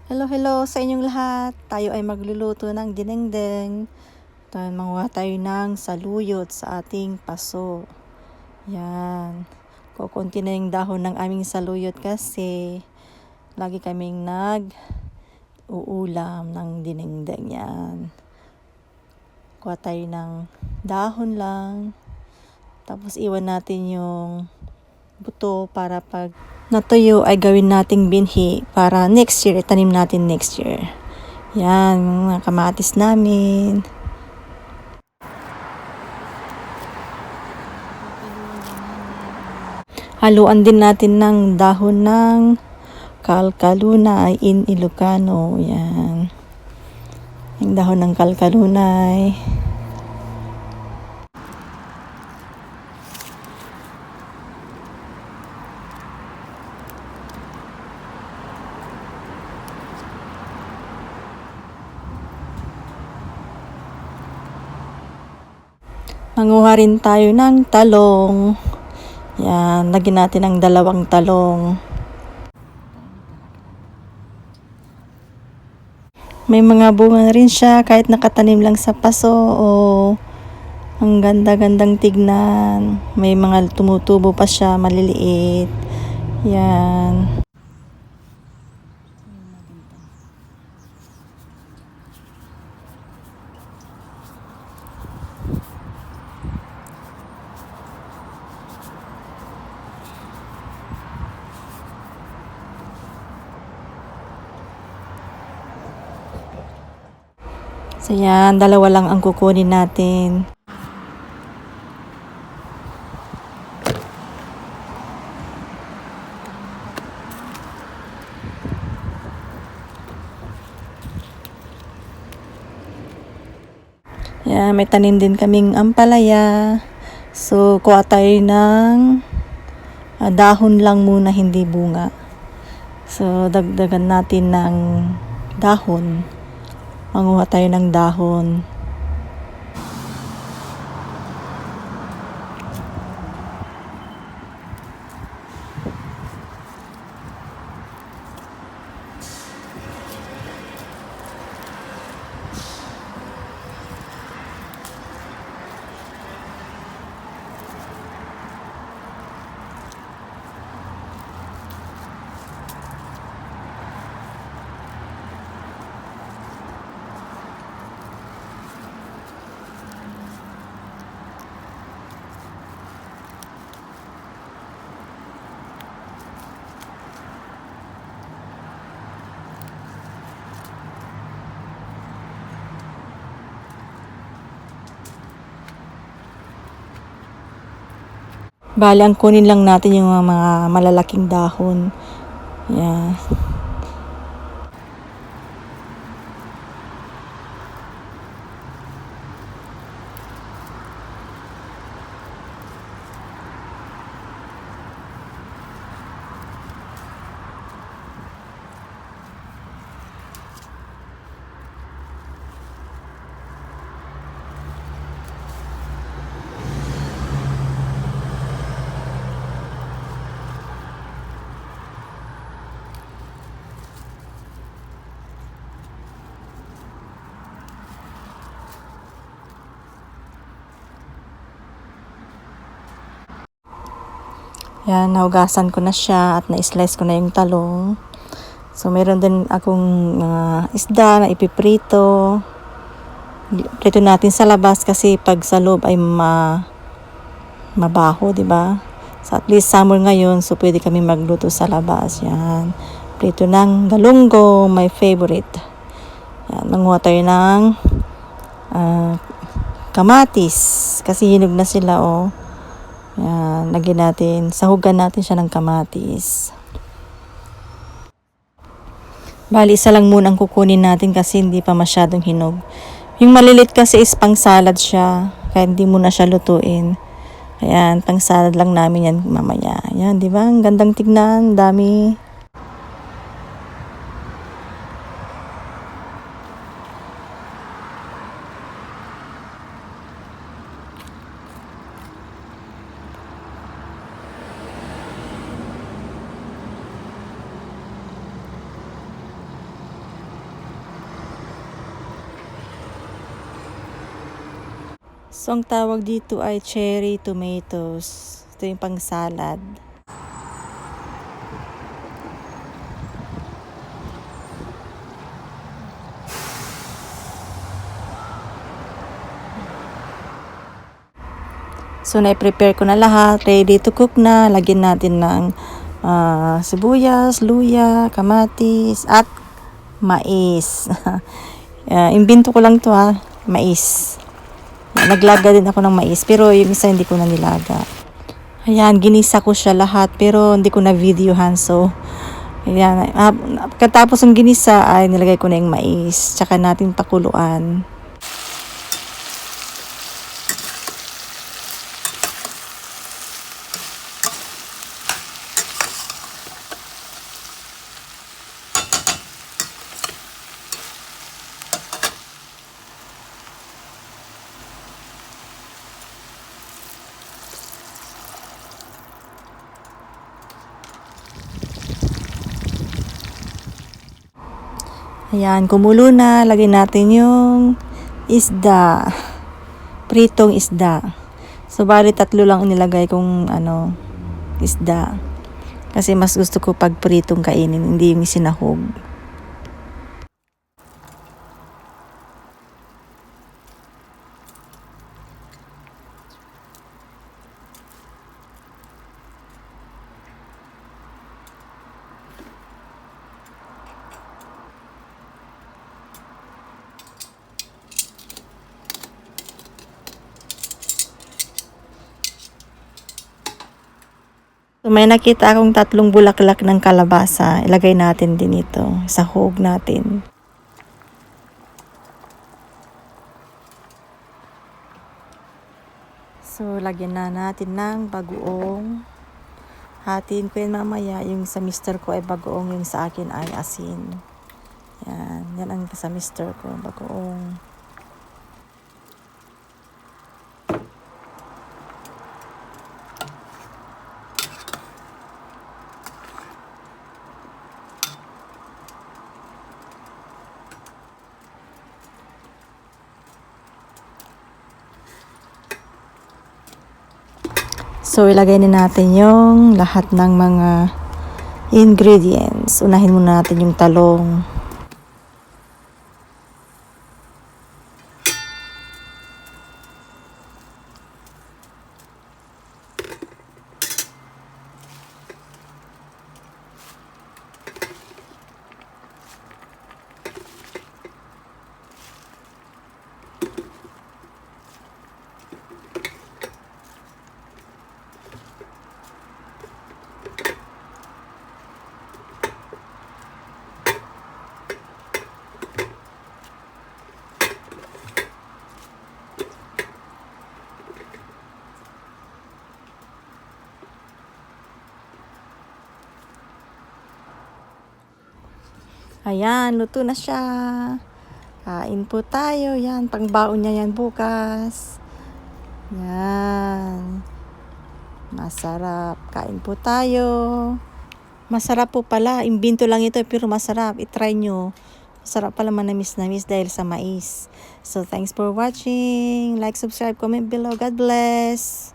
Hello, hello sa inyong lahat. Tayo ay magluluto ng dinengdeng. Manguha tayo ng saluyot sa ating paso. Yan. Kukunti na yung dahon ng aming saluyot kasi lagi kaming nag-uulam ng dinengdeng. Yan. Kuha tayo ng dahon lang. Tapos iwan natin yung buto para pag natuyo ay gawin nating binhi para next year, itanim natin next year. Yan, mga kamatis namin. Haluan din natin ng dahon ng kalkalunay in Ilocano. Yan. Yung dahon ng kalkalunay. Manguha rin tayo ng talong. Yan, lagyan natin ng 2 talong. May mga bunga na rin siya kahit nakatanim lang sa paso. Ang ganda-gandang tignan. May mga tumutubo pa siya, maliliit. Yan. So yan, 2 lang ang kukunin natin. Yan, may tanim din kaming ampalaya. So, kuha tayo ng dahon lang muna, hindi bunga. So, dagdagan natin ng dahon. Manguha tayo ng dahon. Bali, ang kunin lang natin yung mga malalaking dahon. Yan. Yan, nahugasan ko na siya at na-slice ko na yung talong. So, meron din akong isda na ipiprito. Prito natin sa labas kasi pag sa loob ay mabaho, di ba? So, at least summer ngayon, so pwede kami magluto sa labas. Yan. Prito ng galunggong, my favorite. Yan, manguha tayo ng kamatis. Kasi hinog na sila, oh. Yan, lagyan natin, sahugan natin siya ng kamatis. Bali, isa lang muna ang kukunin natin kasi hindi pa masyadong hinog. Yung malilit kasi is pang salad siya, kaya hindi muna siya lutuin. Ayan, pang salad lang namin yan mamaya. Ayan, di ba? Ang gandang tignan, dami. So, ang tawag dito ay cherry tomatoes. Ito yung pang salad. So, na-prepare ko na lahat. Ready to cook na. Lagyan natin ng sibuyas, luya, kamatis, at mais. Imbento ko lang to mais. Naglaga din ako ng mais, pero yung isa hindi ko na nilaga. Ayan, ginisa ko siya lahat, pero hindi ko na videohan. So, ayan, katapos ng ginisa ay nilagay ko na yung mais. Tsaka natin pakuluan. Ayan, kumulo na. Lagyan natin yung isda. Pritong isda. So, bali 3 lang inilagay kong isda. Kasi mas gusto ko pag pritong kainin, hindi yung sinahog. So, may nakita akong 3 bulaklak ng kalabasa. Ilagay natin din ito sa hog natin. So, lagyan na natin ng bagoong. Hatiin ko yan mamaya. Yung sa mister ko ay bagoong, yung sa akin ay asin. Yan ang sa mister ko, bagoong. So, ilagay na natin yung lahat ng mga ingredients. Unahin muna natin yung talong. Ayan, luto na siya. Kain po tayo. Yan, pangbaon niya yan bukas. Yan. Masarap. Kain po tayo. Masarap po pala. Imbento lang ito pero masarap. I-try nyo. Masarap pala manamis dahil sa mais. So, thanks for watching. Like, subscribe, comment below. God bless.